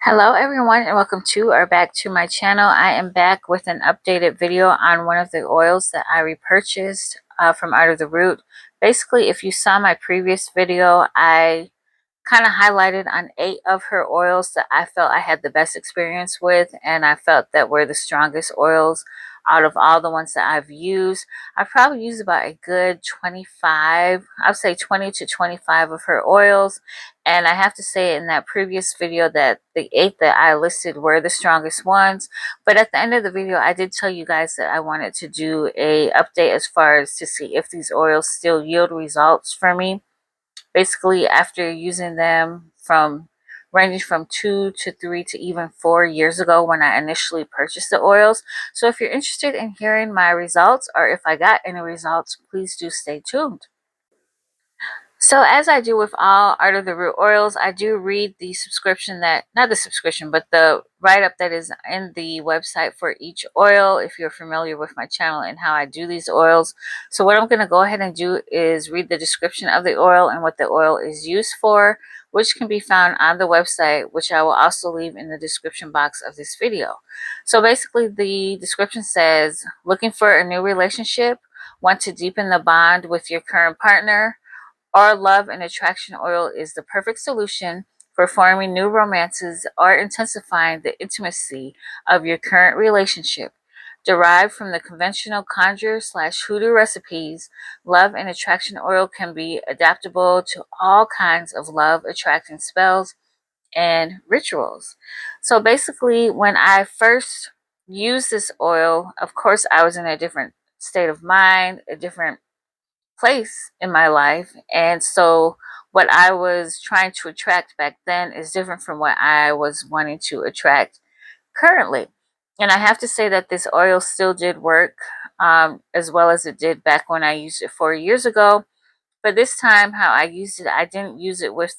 Hello everyone and welcome to or back to my channel. I am back with an updated video on one of the oils that I repurchased from Art of the Root. Basically, if you saw my previous video, I kind of highlighted on 8 of her oils that I felt I had the best experience with, and I felt that were the strongest oils out of all the ones that I've used. I've probably used about a good 25, I'll say 20 to 25 of her oils. And I have to say in that previous video that the 8 that I listed were the strongest ones. But at the end of the video, I did tell you guys that I wanted to do a update as far as to see if these oils still yield results for me. Basically, after using them from ranging from 2 to 3 to even 4 years ago when I initially purchased the oils. So if you're interested in hearing my results or if I got any results, please do stay tuned. So as I do with all Art of the Root oils, I do read the subscription that, not the subscription, but the write-up that is in the website for each oil, if you're familiar with my channel and how I do these oils. So what I'm going to go ahead and do is read the description of the oil and what the oil is used for, which can be found on the website, which I will also leave in the description box of this video. So basically the description says, looking for a new relationship, want to deepen the bond with your current partner, our love and attraction oil is the perfect solution for forming new romances or intensifying the intimacy of your current relationship. Derived from the conventional conjure/hoodoo recipes, love and attraction oil can be adaptable to all kinds of love attracting spells and rituals. So basically, when I first used this oil, of course, I was in a different state of mind, a different place in my life. And so what I was trying to attract back then is different from what I was wanting to attract currently. And I have to say that this oil still did work as well as it did back when I used it 4 years ago. But this time, how I used it, I didn't use it with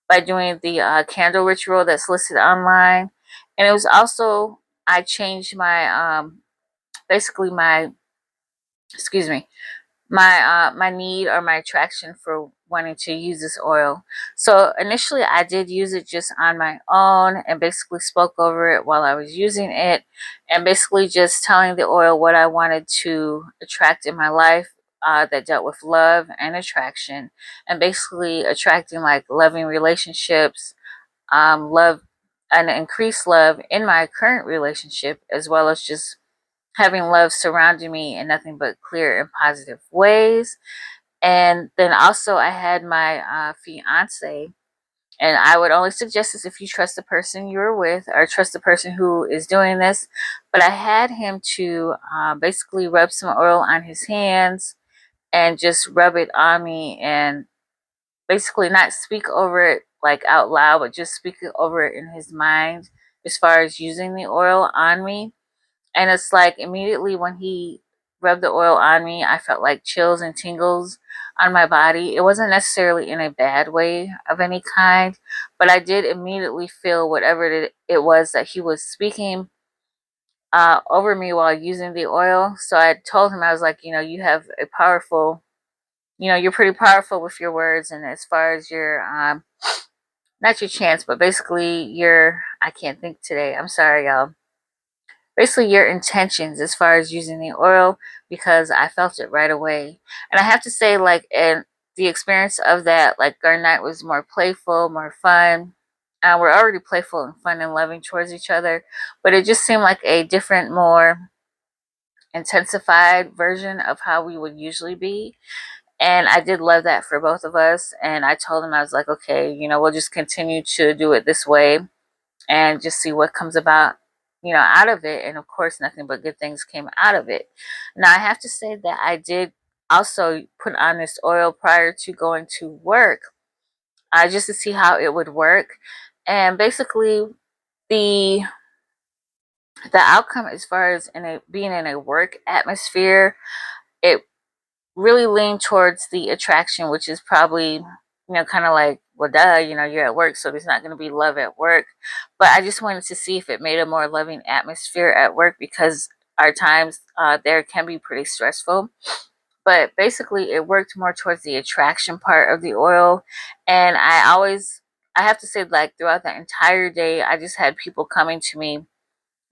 by doing the candle ritual that's listed online. And it was also, I changed my, basically my, excuse me, my need or my attraction for wanting to use this oil. So initially I did use it just on my own and basically spoke over it while I was using it, and basically just telling the oil what I wanted to attract in my life, that dealt with love and attraction, and basically attracting like loving relationships, love, and increased love in my current relationship, as well as just having love surrounding me in nothing but clear and positive ways. And then also I had my fiance, and I would only suggest this if you trust the person you're with or trust the person who is doing this. But I had him to basically rub some oil on his hands and just rub it on me, and basically not speak over it like out loud, but just speak over it in his mind as far as using the oil on me. And it's like immediately when he rubbed the oil on me, I felt like chills and tingles on my body. It wasn't necessarily in a bad way of any kind, but I did immediately feel whatever it was that he was speaking over me while using the oil. So I told him, I was like, you have a powerful, you're pretty powerful with your words. And as far as your, not your chance, but basically your, I can't think today. I'm sorry, y'all, basically your intentions as far as using the oil, because I felt it right away. And I have to say, like, and the experience of that, like, our night was more playful, more fun. We're already playful and fun and loving towards each other, but it just seemed like a different, more intensified version of how we would usually be. And I did love that for both of us. And I told him, I was like, okay, we'll just continue to do it this way and just see what comes about, out of it. And of course, nothing but good things came out of it. Now, I have to say that I did also put on this oil prior to going to work, just to see how it would work. And basically, the the outcome as far as being in a work atmosphere, it really lean towards the attraction, which is probably, kind of like, well, duh, you're at work, so there's not going to be love at work. But I just wanted to see if it made a more loving atmosphere at work, because our times there can be pretty stressful. But basically, it worked more towards the attraction part of the oil. And I have to say, like, throughout the entire day, I just had people coming to me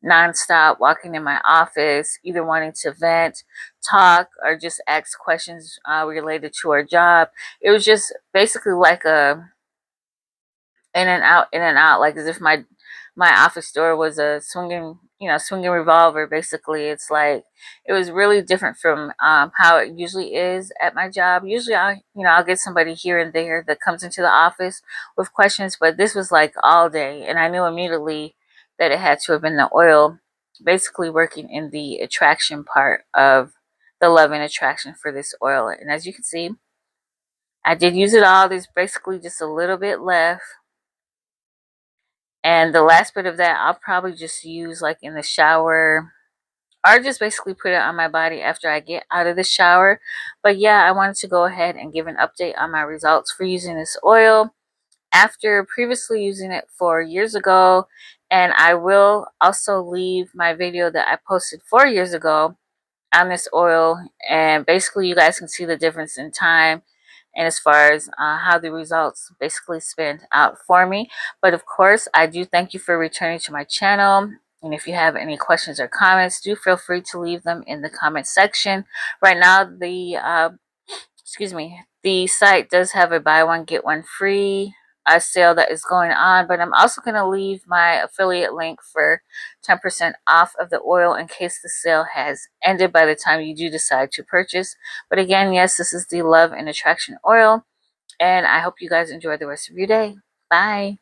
nonstop, walking in my office, either wanting to vent, talk, or just ask questions related to our job. It was just basically like a in and out, like as if my office door was a swinging revolver. Basically, it's like it was really different from how it usually is at my job. Usually, I'll get somebody here and there that comes into the office with questions, but this was like all day, and I knew immediately that it had to have been the oil, basically working in the attraction part of the love and attraction for this oil. And as you can see, I did use it all. There's basically just a little bit left. And the last bit of that, I'll probably just use like in the shower, or just basically put it on my body after I get out of the shower. But yeah, I wanted to go ahead and give an update on my results for using this oil after previously using it 4 years ago. And I will also leave my video that I posted 4 years ago on this oil, and basically you guys can see the difference in time and as far as how the results basically spin out for me. But of course, I do thank you for returning to my channel. And if you have any questions or comments, do feel free to leave them in the comment section. Right now, the site does have a buy one get one free sale that is going on, but I'm also going to leave my affiliate link for 10% off of the oil in case the sale has ended by the time you do decide to purchase. But again, yes, this is the Love and Attraction Oil, and I hope you guys enjoy the rest of your day. Bye.